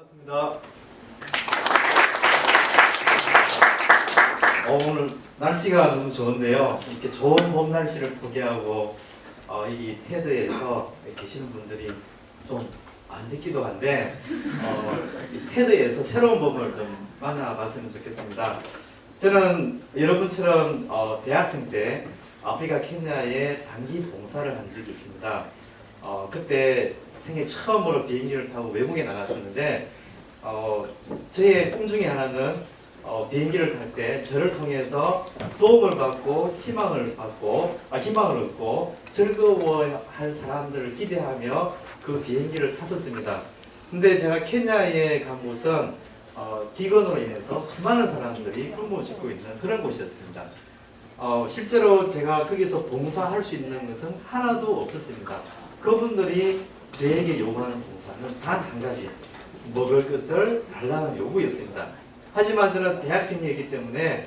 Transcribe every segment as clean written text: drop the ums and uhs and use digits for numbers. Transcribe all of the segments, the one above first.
반갑습니다. 오늘 날씨가 너무 좋은데요. 이렇게 좋은 봄 날씨를 포기하고 이 테드에서 계시는 분들이 좀 안 듣기도 한데 이 테드에서 새로운 봄을 좀 만나봤으면 좋겠습니다. 저는 여러분처럼 대학생 때 아프리카 케냐에 단기 봉사를 한 적이 있습니다. 그때 생애 처음으로 비행기를 타고 외국에 나갔었는데 저의 꿈 중에 하나는 비행기를 탈 때 저를 통해서 도움을 받고 희망을 얻고 즐거워할 사람들을 기대하며 그 비행기를 탔었습니다. 근데 제가 케냐에 간 곳은 기근으로 인해서 수많은 사람들이 굶어 죽고 있는 그런 곳이었습니다. 실제로 제가 거기서 봉사할 수 있는 것은 하나도 없었습니다. 그분들이 저에게 요구하는 봉사는 단 한 가지, 먹을 것을 달라는 요구였습니다. 하지만 저는 대학생이었기 때문에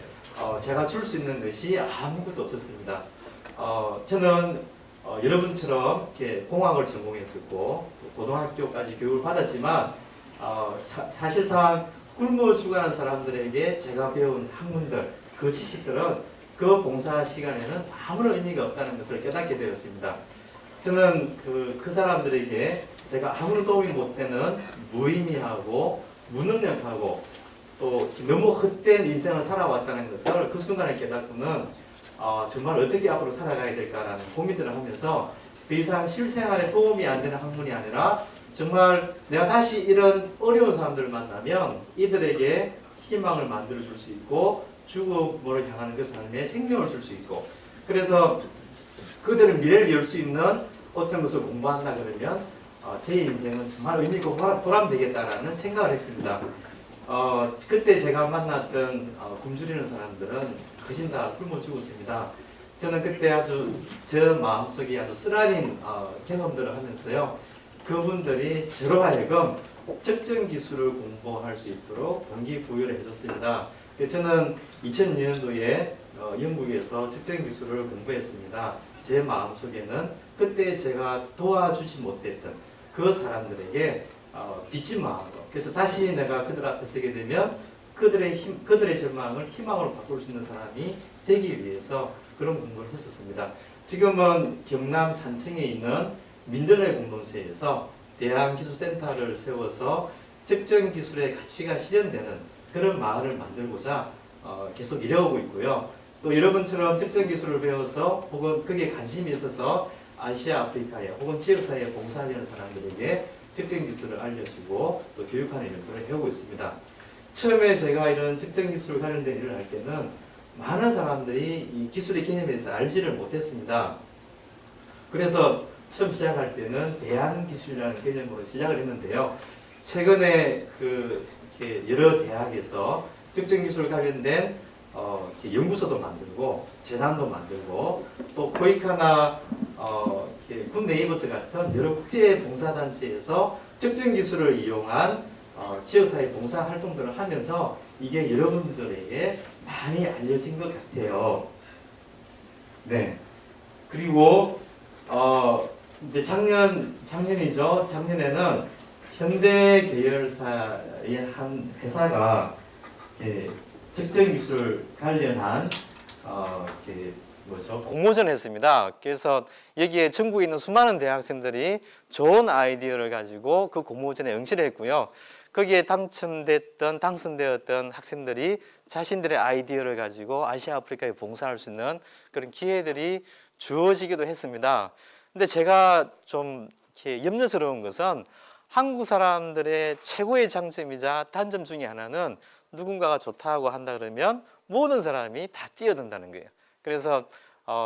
제가 줄 수 있는 것이 아무것도 없었습니다. 저는 여러분처럼 이렇게 공학을 전공했었고 고등학교까지 교육을 받았지만 사실상 굶어 죽어가는 사람들에게 제가 배운 학문들, 그 지식들은 그 봉사 시간에는 아무런 의미가 없다는 것을 깨닫게 되었습니다. 저는 그 사람들에게 제가 아무런 도움이 못 되는 무의미하고 무능력하고 또 너무 헛된 인생을 살아왔다는 것을 그 순간에 깨닫고는 정말 어떻게 앞으로 살아가야 될까라는 고민들을 하면서 더 이상 실생활에 도움이 안 되는 학문이 아니라 정말 내가 다시 이런 어려운 사람들을 만나면 이들에게 희망을 만들어 줄 수 있고 죽음으로 향하는 그 삶에 생명을 줄 수 있고, 그래서 그들의 미래를 열 수 있는 어떤 것을 공부한다 그러면 제 인생은 정말 의미 있고 보람되겠다라는 생각을 했습니다. 그때 제가 만났던 굶주리는 사람들은 거진 다 굶어 죽었습니다. 저는 그때 제 마음속에 아주 쓰라린 경험들을 하면서요, 그분들이 저로 하여금 측정 기술을 공부할 수 있도록 동기부여를 해줬습니다. 저는 2002년도에 영국에서 측정 기술을 공부했습니다. 제 마음속에는 그때 제가 도와주지 못했던 그 사람들에게 빚진 마음으로, 그래서 다시 내가 그들 앞에 서게 되면 그들의 절망을 희망으로 바꿀 수 있는 사람이 되기 위해서 그런 공부를 했었습니다. 지금은 경남 산청에 있는 민들레 공동체에서 대한기술센터를 세워서 측정 기술의 가치가 실현되는 그런 마을을 만들고자 계속 일해오고 있고요. 또 여러분처럼 측정 기술을 배워서 혹은 거기에 관심이 있어서 아시아, 아프리카에 혹은 지역사회에 봉사하려는 사람들에게 측정 기술을 알려주고 또 교육하는 일들을 해오고 있습니다. 처음에 제가 이런 측정 기술 관련된 일을 할 때는 많은 사람들이 이 기술의 개념에 대해서 알지를 못했습니다. 그래서 처음 시작할 때는 대안기술이라는 개념으로 시작을 했는데요. 최근에 여러 대학에서 측정 기술 관련된 연구소도 만들고 재단도 만들고 또 코이카나 굿네이버스 같은 여러 국제 봉사단체에서 측정 기술을 이용한 지역사회 봉사 활동들을 하면서 이게 여러분들에게 많이 알려진 것 같아요. 네. 그리고 이제 작년이죠. 작년에는 현대 계열사의 한 회사가 측정 기술 관련한 공모전을 했습니다. 그래서 여기에 전국에 있는 수많은 대학생들이 좋은 아이디어를 가지고 그 공모전에 응시를 했고요. 거기에 당선되었던 학생들이 자신들의 아이디어를 가지고 아시아 아프리카에 봉사할 수 있는 그런 기회들이 주어지기도 했습니다. 근데 제가 좀 이렇게 염려스러운 것은 한국 사람들의 최고의 장점이자 단점 중에 하나는 누군가가 좋다고 한다 그러면 모든 사람이 다 뛰어든다는 거예요. 그래서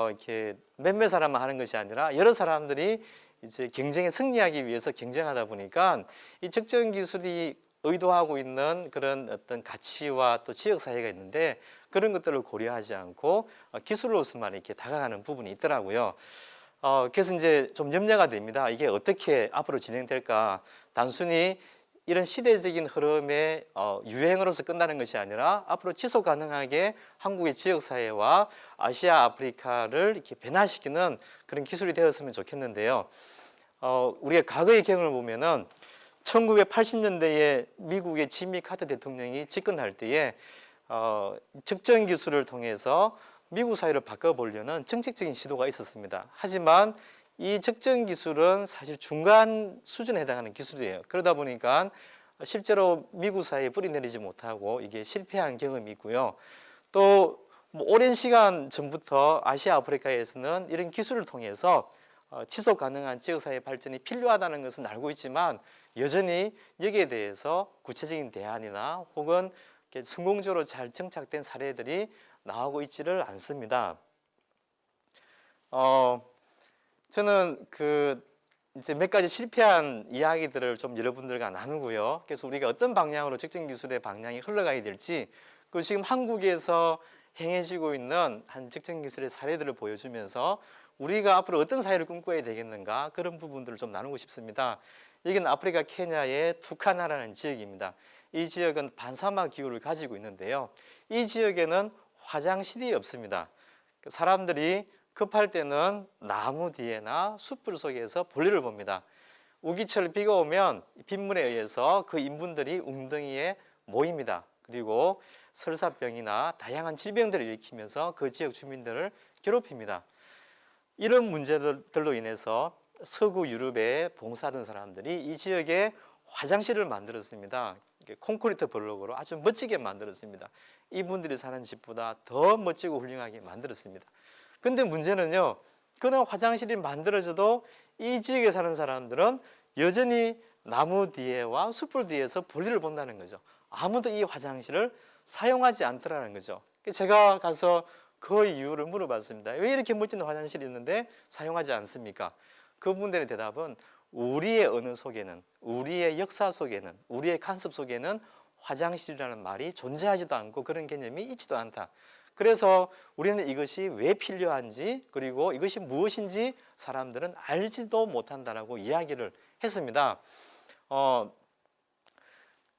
이렇게 몇몇 사람만 하는 것이 아니라 여러 사람들이 이제 경쟁에 승리하기 위해서 경쟁하다 보니까 이 측정 기술이 의도하고 있는 그런 어떤 가치와 또 지역 사회가 있는데 그런 것들을 고려하지 않고 기술로서만 이렇게 다가가는 부분이 있더라고요. 그래서 이제 좀 염려가 됩니다. 이게 어떻게 앞으로 진행될까? 단순히 이런 시대적인 흐름의 유행으로서 끝나는 것이 아니라 앞으로 지속 가능하게 한국의 지역사회와 아시아 아프리카를 이렇게 변화시키는 그런 기술이 되었으면 좋겠는데요. 우리가 과거의 경험을 보면은 1980년대에 미국의 지미 카터 대통령이 집권할 때에 측정 기술을 통해서 미국 사회를 바꿔보려는 정책적인 시도가 있었습니다. 하지만 이 측정 기술은 사실 중간 수준에 해당하는 기술이에요. 그러다 보니까 실제로 미국 사회에 뿌리내리지 못하고 이게 실패한 경험이 있고요. 또 오랜 시간 전부터 아시아, 아프리카에서는 이런 기술을 통해서 지속 가능한 지역사회 발전이 필요하다는 것은 알고 있지만 여전히 여기에 대해서 구체적인 대안이나 혹은 성공적으로 잘 정착된 사례들이 나오고 있지를 않습니다. 저는 이제 몇 가지 실패한 이야기들을 좀 여러분들과 나누고요. 그래서 우리가 어떤 방향으로 측정 기술의 방향이 흘러가야 될지, 그 지금 한국에서 행해지고 있는 한 측정 기술의 사례들을 보여주면서 우리가 앞으로 어떤 사회를 꿈꿔야 되겠는가, 그런 부분들을 좀 나누고 싶습니다. 여기는 아프리카 케냐의 투카나라는 지역입니다. 이 지역은 반사막 기후를 가지고 있는데요. 이 지역에는 화장실이 없습니다. 사람들이 급할 때는 나무 뒤에나 숯불 속에서 볼일을 봅니다. 우기철 비가 오면 빗물에 의해서 그 인분들이 웅덩이에 모입니다. 그리고 설사병이나 다양한 질병들을 일으키면서 그 지역 주민들을 괴롭힙니다. 이런 문제들로 인해서 서구 유럽에 봉사하던 사람들이 이 지역에 화장실을 만들었습니다. 콘크리트 블록으로 아주 멋지게 만들었습니다. 이분들이 사는 집보다 더 멋지고 훌륭하게 만들었습니다. 근데 문제는요, 그런 화장실이 만들어져도 이 지역에 사는 사람들은 여전히 나무 뒤에와 숯불 뒤에서 볼일을 본다는 거죠. 아무도 이 화장실을 사용하지 않더라는 거죠. 제가 가서 그 이유를 물어봤습니다. 왜 이렇게 멋진 화장실이 있는데 사용하지 않습니까? 그분들의 대답은 우리의 언어 속에는, 우리의 역사 속에는, 우리의 관습 속에는 화장실이라는 말이 존재하지도 않고 그런 개념이 있지도 않다. 그래서 우리는 이것이 왜 필요한지, 그리고 이것이 무엇인지 사람들은 알지도 못한다라고 이야기를 했습니다.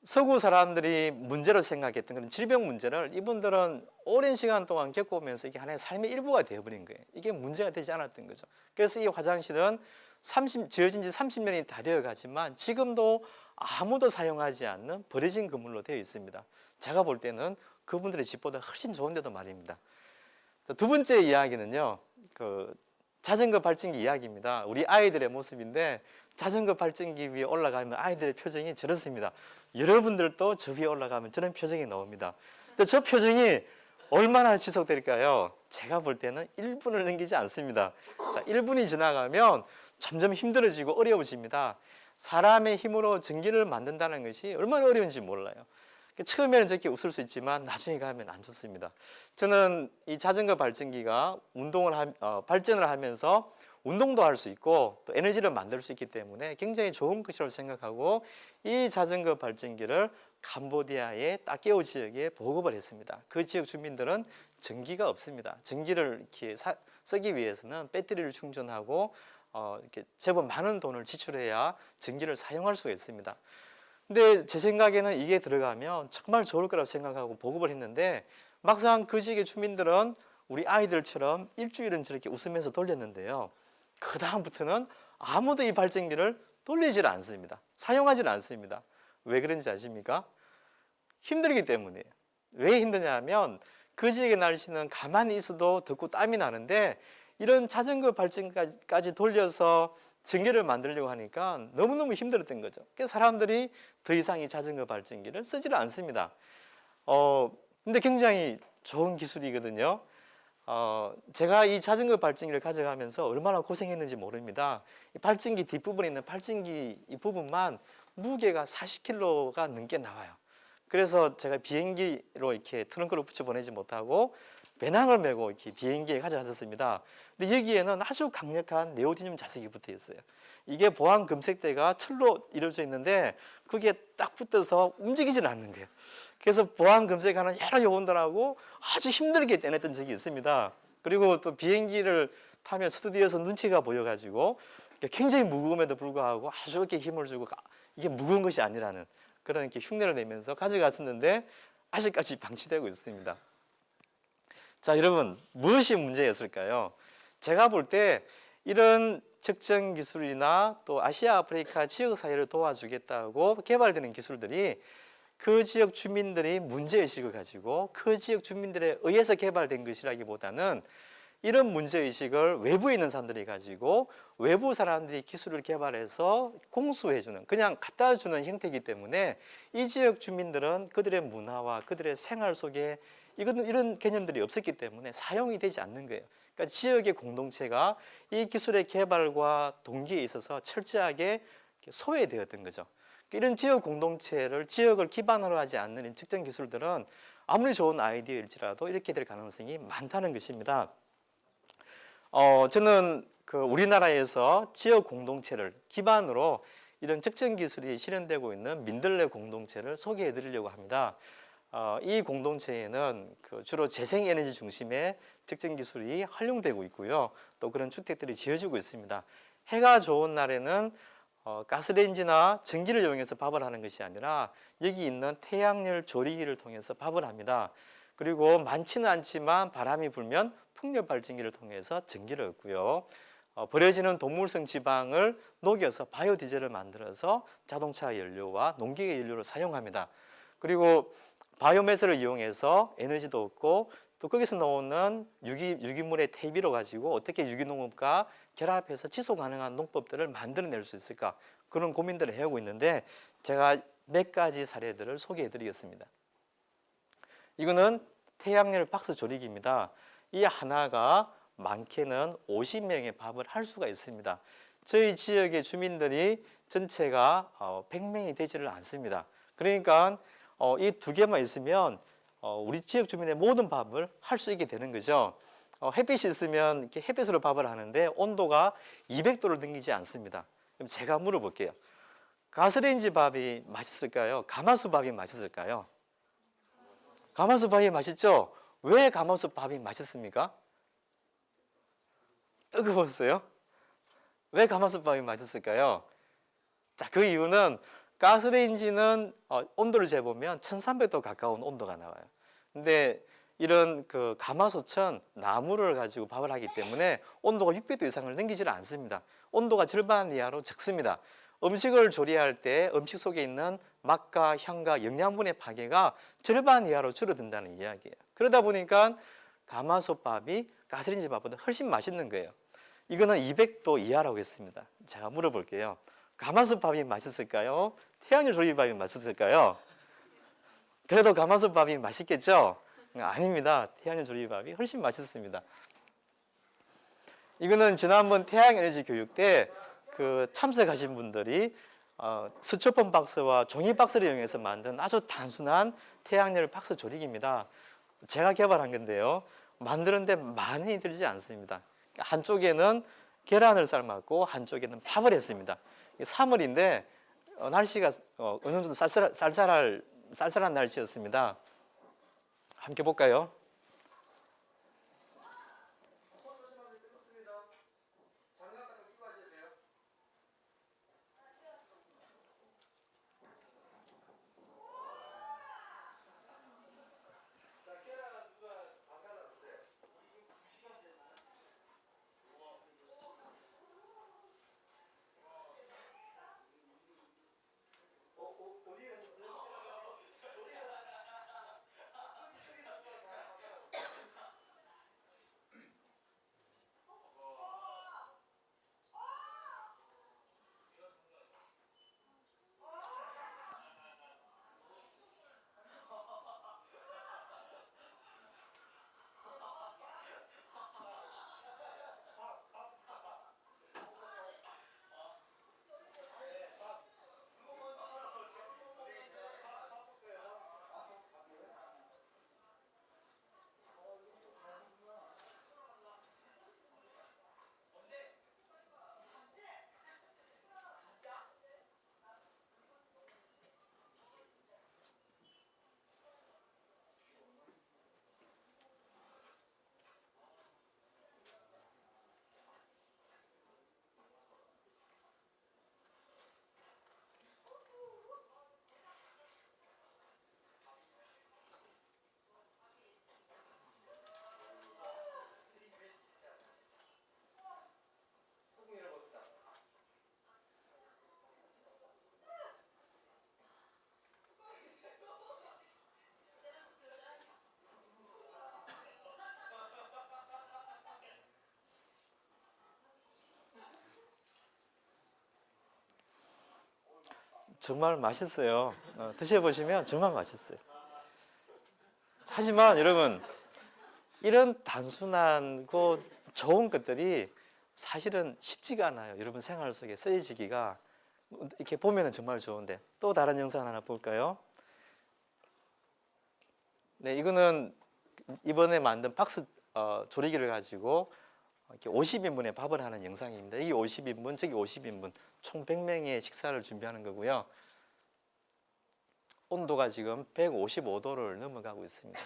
서구 사람들이 문제로 생각했던 그런 질병 문제를 이분들은 오랜 시간 동안 겪어오면서 이게 하나의 삶의 일부가 되어버린 거예요. 이게 문제가 되지 않았던 거죠. 그래서 이 화장실은 지어진 지 30년이 다 되어 가지만 지금도 아무도 사용하지 않는 버려진 건물로 되어 있습니다. 제가 볼 때는 그분들의 집보다 훨씬 좋은데도 말입니다. 두 번째 이야기는요, 자전거 발전기 이야기입니다. 우리 아이들의 모습인데 자전거 발전기 위에 올라가면 아이들의 표정이 저렇습니다. 여러분들도 저 위에 올라가면 저런 표정이 나옵니다. 근데 저 표정이 얼마나 지속될까요? 제가 볼 때는 1분을 넘기지 않습니다. 자, 1분이 지나가면 점점 힘들어지고 어려워집니다. 사람의 힘으로 전기를 만든다는 것이 얼마나 어려운지 몰라요. 처음에는 저렇게 웃을 수 있지만 나중에 가면 안 좋습니다. 저는 이 자전거 발전기가 발전을 하면서 운동도 할 수 있고 또 에너지를 만들 수 있기 때문에 굉장히 좋은 것이라고 생각하고 이 자전거 발전기를 캄보디아의 따케오 지역에 보급을 했습니다. 그 지역 주민들은 전기가 없습니다. 전기를 이렇게 쓰기 위해서는 배터리를 충전하고 이렇게 제법 많은 돈을 지출해야 전기를 사용할 수가 있습니다. 근데 제 생각에는 이게 들어가면 정말 좋을 거라고 생각하고 보급을 했는데 막상 그 지역의 주민들은 우리 아이들처럼 일주일은 저렇게 웃으면서 돌렸는데요. 그 다음부터는 아무도 이 발전기를 돌리질 않습니다. 사용하질 않습니다. 왜 그런지 아십니까? 힘들기 때문이에요. 왜 힘드냐면 그 지역의 날씨는 가만히 있어도 덥고 땀이 나는데 이런 자전거 발전기까지 돌려서 전기를 만들려고 하니까 너무너무 힘들었던 거죠. 그래서 사람들이 더 이상 이 자전거 발전기를 쓰지를 않습니다. 근데 굉장히 좋은 기술이거든요. 제가 이 자전거 발전기를 가져가면서 얼마나 고생했는지 모릅니다. 이 발전기 뒷부분에 있는 발전기 이 부분만 무게가 40kg가 넘게 나와요. 그래서 제가 비행기로 이렇게 트렁크로 붙여 보내지 못하고 배낭을 메고 이렇게 비행기에 가져갔었습니다. 근데 여기에는 아주 강력한 네오디듐 자석이 붙어 있어요. 이게 보안 검색대가 철로 이루어져 있는데 그게 딱 붙어서 움직이질 않는 거예요. 그래서 보안 검색하는 여러 요원들하고 아주 힘들게 떼냈던 적이 있습니다. 그리고 또 비행기를 타면 스튜디오에서 눈치가 보여가지고 굉장히 무거움에도 불구하고 아주 이렇게 힘을 주고 이게 무거운 것이 아니라는 그런 이렇게 흉내를 내면서 가져갔었는데 아직까지 방치되고 있습니다. 자, 여러분 무엇이 문제였을까요? 제가 볼 때 이런 측정 기술이나 또 아시아 아프리카 지역 사회를 도와주겠다고 개발되는 기술들이 그 지역 주민들이 문제의식을 가지고 그 지역 주민들에 의해서 개발된 것이라기보다는 이런 문제의식을 외부에 있는 사람들이 가지고 외부 사람들이 기술을 개발해서 공수해주는, 그냥 갖다 주는 형태이기 때문에 이 지역 주민들은 그들의 문화와 그들의 생활 속에 이런 개념들이 없었기 때문에 사용이 되지 않는 거예요. 그러니까 지역의 공동체가 이 기술의 개발과 동기에 있어서 철저하게 소외되었던 거죠. 이런 지역 공동체를, 지역을 기반으로 하지 않는 이 측정 기술들은 아무리 좋은 아이디어일지라도 이렇게 될 가능성이 많다는 것입니다. 저는 우리나라에서 지역 공동체를 기반으로 이런 측정 기술이 실현되고 있는 민들레 공동체를 소개해 드리려고 합니다. 이 공동체에는 주로 재생에너지 중심의 측정 기술이 활용되고 있고요. 또 그런 주택들이 지어지고 있습니다. 해가 좋은 날에는 가스레인지나 전기를 이용해서 밥을 하는 것이 아니라 여기 있는 태양열 조리기를 통해서 밥을 합니다. 그리고 많지는 않지만 바람이 불면 풍력 발전기를 통해서 전기를 얻고요. 버려지는 동물성 지방을 녹여서 바이오디젤을 만들어서 자동차 연료와 농기계 연료를 사용합니다. 그리고 바이오매스를 이용해서 에너지도 얻고 또 거기서 나오는 유기물의 퇴비로 가지고 어떻게 유기농업과 결합해서 지속 가능한 농법들을 만들어낼 수 있을까, 그런 고민들을 해오고 있는데 제가 몇 가지 사례들을 소개해 드리겠습니다. 이거는 태양열 박스 조리기입니다. 이 하나가 많게는 50명의 밥을 할 수가 있습니다. 저희 지역의 주민들이 전체가 100명이 되지를 않습니다. 그러니까 이 두 개만 있으면 우리 지역 주민의 모든 밥을 할 수 있게 되는 거죠. 햇빛이 있으면 이렇게 햇빛으로 밥을 하는데 온도가 200도를 넘기지 않습니다. 그럼 제가 물어볼게요. 가스레인지 밥이 맛있을까요? 가마솥 밥이 맛있을까요? 가마솥 밥이 맛있죠? 왜 가마솥 밥이 맛있습니까? 뜨거웠어요? 왜 가마솥 밥이 맛있을까요? 자, 그 이유는 가스레인지는 온도를 재보면 1300도 가까운 온도가 나와요. 근데 이런 가마솥은 나무를 가지고 밥을 하기 때문에 온도가 600도 이상을 넘기지를 않습니다. 온도가 절반 이하로 적습니다. 음식을 조리할 때 음식 속에 있는 맛과 향과 영양분의 파괴가 절반 이하로 줄어든다는 이야기예요. 그러다 보니까 가마솥 밥이 가스레인지 밥보다 훨씬 맛있는 거예요. 이거는 200도 이하라고 했습니다. 제가 물어볼게요. 가마솥 밥이 맛있을까요? 태양열 조리밥이 맛있을까요? 그래도 가마솥 밥이 맛있겠죠? 아닙니다. 태양열 조리밥이 훨씬 맛있습니다. 이거는 지난번 태양에너지 교육 때 참석하신 분들이 스티로폼 박스와 종이 박스를 이용해서 만든 아주 단순한 태양열 박스 조리기입니다. 제가 개발한 건데요. 만드는데 많이 들지 않습니다. 한쪽에는 계란을 삶았고 한쪽에는 밥을 했습니다. 3월인데 날씨가 어느 정도 쌀쌀한 날씨였습니다. 함께 볼까요? 정말 맛있어요. 드셔보시면 정말 맛있어요. 하지만 여러분, 이런 단순하고 좋은 것들이 사실은 쉽지가 않아요. 여러분 생활 속에 쓰여지기가. 이렇게 보면은 정말 좋은데, 또 다른 영상 하나 볼까요? 네, 이거는 이번에 만든 박스 조리기를 가지고 이렇게 50인분의 밥을 하는 영상입니다. 이게 50인분, 저기 50인분, 총 100명의 식사를 준비하는 거고요. 온도가 지금 155도를 넘어가고 있습니다.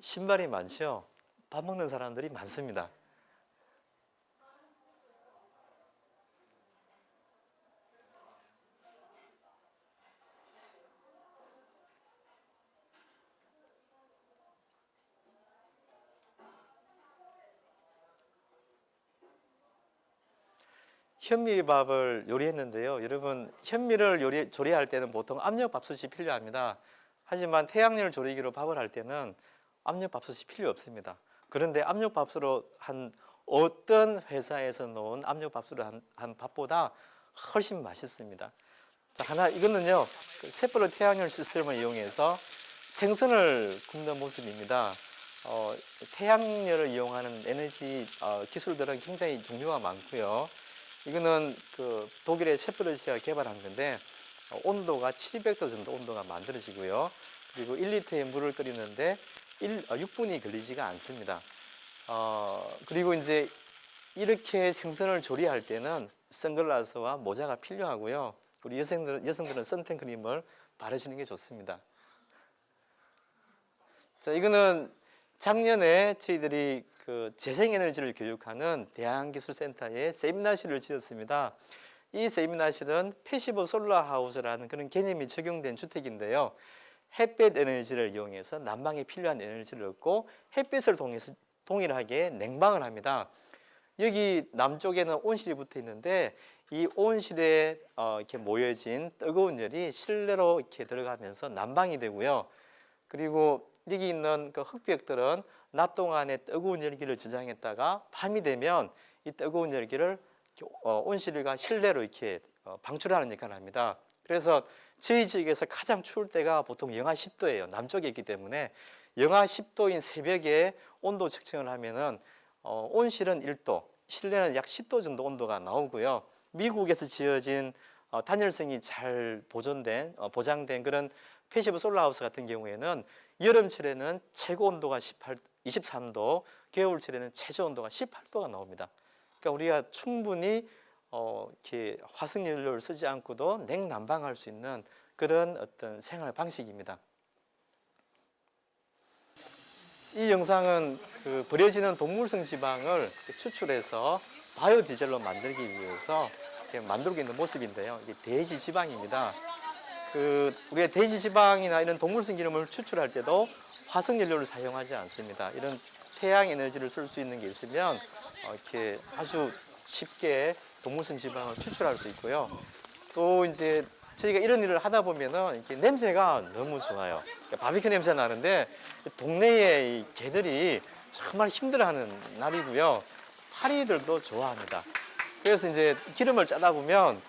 신발이 많죠? 밥 먹는 사람들이 많습니다. 현미밥을 요리했는데요. 여러분, 현미를 조리할 때는 보통 압력밥솥이 필요합니다. 하지만 태양열 조리기로 밥을 할 때는 압력밥솥이 필요 없습니다. 그런데 압력밥솥으로 한 어떤 회사에서 놓은 압력밥솥으로 한 밥보다 훨씬 맛있습니다. 자, 이거는요, 그 셋블러 태양열 시스템을 이용해서 생선을 굽는 모습입니다. 태양열을 이용하는 에너지 기술들은 굉장히 종류가 많고요. 이거는 그 독일의 셰프러시가 개발한 건데 온도가 700도 정도 온도가 만들어지고요. 그리고 1리터의 물을 끓이는데 6분이 걸리지가 않습니다. 그리고 이제 이렇게 생선을 조리할 때는 선글라스와 모자가 필요하고요. 우리 여성들은 선탠크림을 바르시는 게 좋습니다. 자, 이거는 작년에 저희들이 그 재생에너지를 교육하는 대한기술센터에 세미나실을 지었습니다. 이 세미나실은 패시브 솔라 하우스라는 그런 개념이 적용된 주택인데요. 햇볕 에너지를 이용해서 난방에 필요한 에너지를 얻고 햇빛을 통해서 동일하게 냉방을 합니다. 여기 남쪽에는 온실이 붙어 있는데 이 온실에 이렇게 모여진 뜨거운 열이 실내로 이렇게 들어가면서 난방이 되고요. 그리고 여기 있는 그 흙벽들은 낮 동안에 뜨거운 열기를 저장했다가 밤이 되면 이 뜨거운 열기를 온실과 실내로 이렇게 방출하는 역할을 합니다. 그래서 저희 지역에서 가장 추울 때가 보통 영하 10도예요. 남쪽에 있기 때문에 영하 10도인 새벽에 온도 측정을 하면은 온실은 1도, 실내는 약 10도 정도 온도가 나오고요. 미국에서 지어진 단열성이 잘 보장된 그런 패시브 솔라하우스 같은 경우에는 여름철에는 최고 온도가 23도, 겨울철에는 최저 온도가 18도가 나옵니다. 그러니까 우리가 충분히 이렇게 화석연료를 쓰지 않고도 냉난방할 수 있는 그런 어떤 생활 방식입니다. 이 영상은 그 버려지는 동물성 지방을 추출해서 바이오 디젤로 만들기 위해서 이렇게 만들고 있는 모습인데요. 이게 돼지 지방입니다. 우리가 돼지 지방이나 이런 동물성 기름을 추출할 때도 화석 연료를 사용하지 않습니다. 이런 태양 에너지를 쓸 수 있는 게 있으면 이렇게 아주 쉽게 동물성 지방을 추출할 수 있고요. 또 이제 저희가 이런 일을 하다 보면은 이렇게 냄새가 너무 좋아요. 그러니까 바비큐 냄새 나는데 동네에 이 개들이 정말 힘들어하는 날이고요. 파리들도 좋아합니다. 그래서 이제 기름을 짜다 보면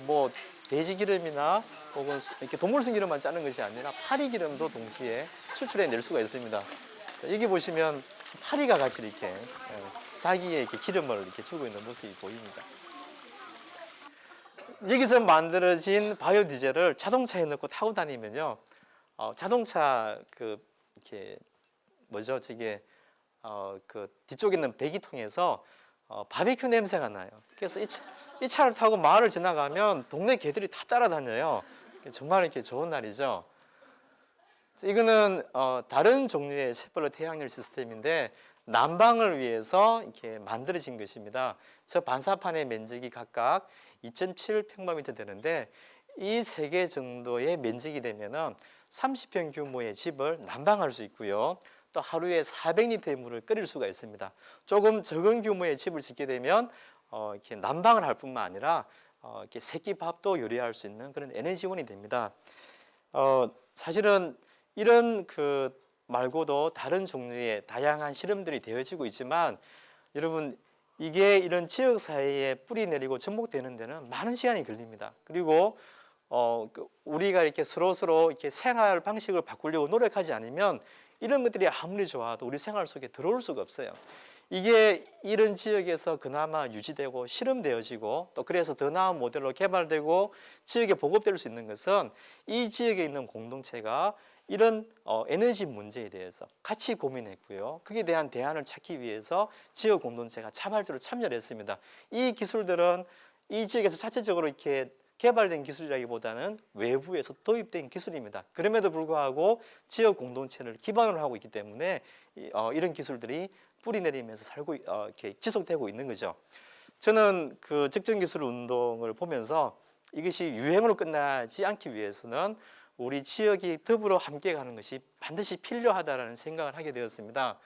뭐 돼지 기름이나 혹은 이렇게 동물성 기름만 짜는 것이 아니라 파리 기름도 동시에 추출해 낼 수가 있습니다. 자, 여기 보시면 파리가 같이 이렇게 자기의 이렇게 기름을 이렇게 주고 있는 모습이 보입니다. 여기서 만들어진 바이오 디젤을 자동차에 넣고 타고 다니면요, 자동차 이렇게 뭐죠? 저게 그 뒤쪽에 있는 배기통에서 바비큐 냄새가 나요. 그래서 이 차를 타고 마을을 지나가면 동네 개들이 다 따라다녀요. 정말 이렇게 좋은 날이죠. 이거는 다른 종류의 샛별로 태양열 시스템인데 난방을 위해서 이렇게 만들어진 것입니다. 저 반사판의 면적이 각각 2.7평방미터 되는데 이 세 개 정도의 면적이 되면은 30평 규모의 집을 난방할 수 있고요. 또 하루에 400리터의 물을 끓일 수가 있습니다. 조금 적은 규모의 집을 짓게 되면 이렇게 난방을 할 뿐만 아니라 이렇게 세끼 밥도 요리할 수 있는 그런 에너지원이 됩니다. 사실은 이런 그 말고도 다른 종류의 다양한 실험들이 되어지고 있지만 여러분 이게 이런 지역 사회에 뿌리 내리고 접목되는 데는 많은 시간이 걸립니다. 그리고 우리가 이렇게 서로 이렇게 생활 방식을 바꾸려고 노력하지 않으면 이런 것들이 아무리 좋아도 우리 생활 속에 들어올 수가 없어요. 이게 이런 지역에서 그나마 유지되고 실험되어지고 또 그래서 더 나은 모델로 개발되고 지역에 보급될 수 있는 것은 이 지역에 있는 공동체가 이런 에너지 문제에 대해서 같이 고민했고요. 그에 대한 대안을 찾기 위해서 지역 공동체가 자발적으로 참여를 했습니다. 이 기술들은 이 지역에서 자체적으로 이렇게 개발된 기술이라기보다는 외부에서 도입된 기술입니다. 그럼에도 불구하고 지역 공동체를 기반으로 하고 있기 때문에 이런 기술들이 뿌리 내리면서 이렇게 지속되고 있는 거죠. 저는 그 적정기술 운동을 보면서 이것이 유행으로 끝나지 않기 위해서는 우리 지역이 더불어 함께 가는 것이 반드시 필요하다는 생각을 하게 되었습니다.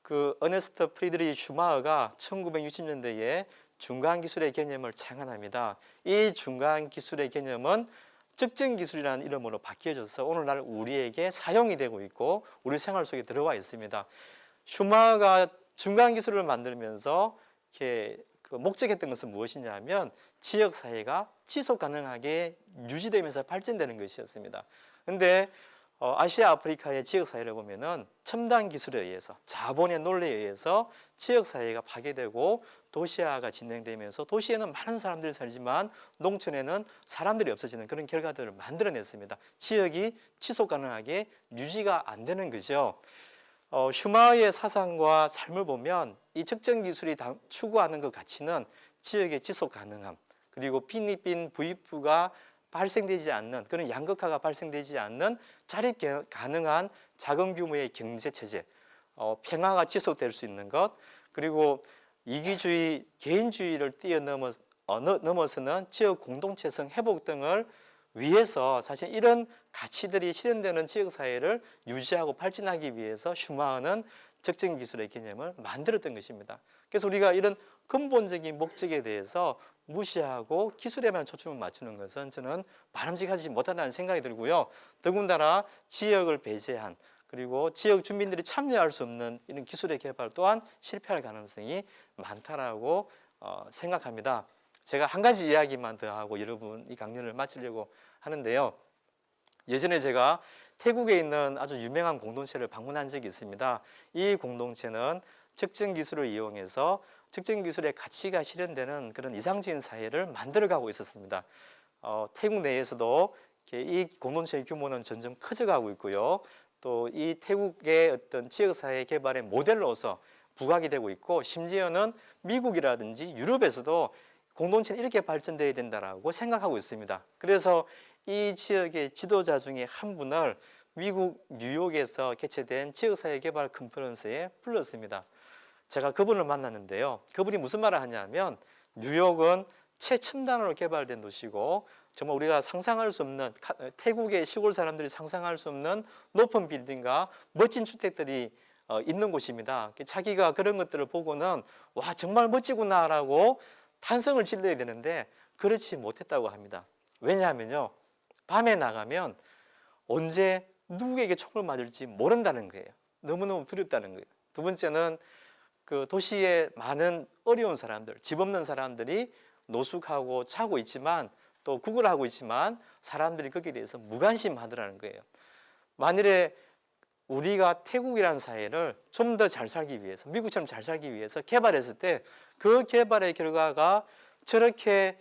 그 어네스트 프리드리히 슈마허가 1960년대에 중간기술의 개념을 창안합니다. 이 중간기술의 개념은 적정기술이라는 이름으로 바뀌어져서 오늘날 우리에게 사용이 되고 있고 우리 생활 속에 들어와 있습니다. 슈마허가 중간기술을 만들면서 이렇게 그 목적했던 것은 무엇이냐 하면 지역사회가 지속가능하게 유지되면서 발전되는 것이었습니다. 그런데 아시아 아프리카의 지역사회를 보면은 첨단 기술에 의해서 자본의 논리에 의해서 지역사회가 파괴되고 도시화가 진행되면서 도시에는 많은 사람들이 살지만 농촌에는 사람들이 없어지는 그런 결과들을 만들어냈습니다. 지역이 지속가능하게 유지가 안 되는 거죠. 슈마허의 사상과 삶을 보면 이 적정기술이 추구하는 그 가치는 지역의 지속가능함 그리고 빈입빈 부익부가 발생되지 않는 그런 양극화가 발생되지 않는 자립 가능한 작은 규모의 경제체제 평화가 지속될 수 있는 것 그리고 이기주의, 개인주의를 넘어서는 지역 공동체성 회복 등을 위해서 사실 이런 가치들이 실현되는 지역사회를 유지하고 발전하기 위해서 슈마허는 적정기술의 개념을 만들었던 것입니다. 그래서 우리가 이런 근본적인 목적에 대해서 무시하고 기술에만 초점을 맞추는 것은 저는 바람직하지 못하다는 생각이 들고요. 더군다나 지역을 배제한 그리고 지역 주민들이 참여할 수 없는 이런 기술의 개발 또한 실패할 가능성이 많다라고 생각합니다. 제가 한 가지 이야기만 더 하고 여러분 이 강연을 마치려고 하는데요. 예전에 제가 태국에 있는 아주 유명한 공동체를 방문한 적이 있습니다. 이 공동체는 적정기술을 이용해서 적정기술의 가치가 실현되는 그런 이상적인 사회를 만들어가고 있었습니다. 태국 내에서도 이 공동체의 규모는 점점 커져가고 있고요. 또 이 태국의 어떤 지역사회 개발의 모델로서 부각이 되고 있고 심지어는 미국이라든지 유럽에서도 공동체는 이렇게 발전되어야 된다라고 생각하고 있습니다. 그래서 이 지역의 지도자 중에 한 분을 미국 뉴욕에서 개최된 지역사회 개발 컨퍼런스에 불렀습니다. 제가 그분을 만났는데요. 그분이 무슨 말을 하냐면 뉴욕은 최첨단으로 개발된 도시고 정말 우리가 상상할 수 없는 태국의 시골 사람들이 상상할 수 없는 높은 빌딩과 멋진 주택들이 있는 곳입니다. 자기가 그런 것들을 보고는 와 정말 멋지구나라고 탄성을 질러야 되는데 그렇지 못했다고 합니다. 왜냐하면요. 밤에 나가면 언제 누구에게 총을 맞을지 모른다는 거예요. 너무너무 두렵다는 거예요. 두 번째는 그 도시에 많은 어려운 사람들, 집 없는 사람들이 노숙하고 자고 있지만 또 구걸하고 있지만 사람들이 거기에 대해서 무관심하더라는 거예요. 만일에 우리가 태국이라는 사회를 좀 더 잘 살기 위해서 미국처럼 잘 살기 위해서 개발했을 때 그 개발의 결과가 저렇게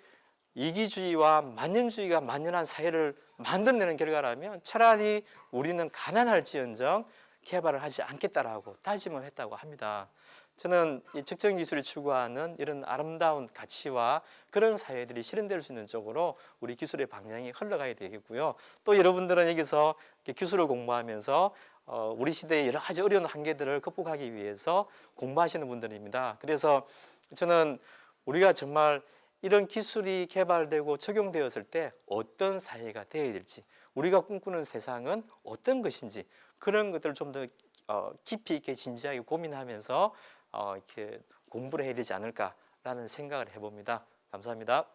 이기주의와 만연주의가 만연한 사회를 만들어내는 결과라면 차라리 우리는 가난할지언정 개발을 하지 않겠다라고 다짐을 했다고 합니다. 저는 이 측정 기술이 추구하는 이런 아름다운 가치와 그런 사회들이 실현될 수 있는 쪽으로 우리 기술의 방향이 흘러가야 되겠고요. 또 여러분들은 여기서 기술을 공부하면서 우리 시대의 여러 가지 어려운 한계들을 극복하기 위해서 공부하시는 분들입니다. 그래서 저는 우리가 정말 이런 기술이 개발되고 적용되었을 때 어떤 사회가 되어야 될지, 우리가 꿈꾸는 세상은 어떤 것인지 그런 것들을 좀 더 깊이 있게 진지하게 고민하면서 이렇게 공부를 해야 되지 않을까라는 생각을 해봅니다. 감사합니다.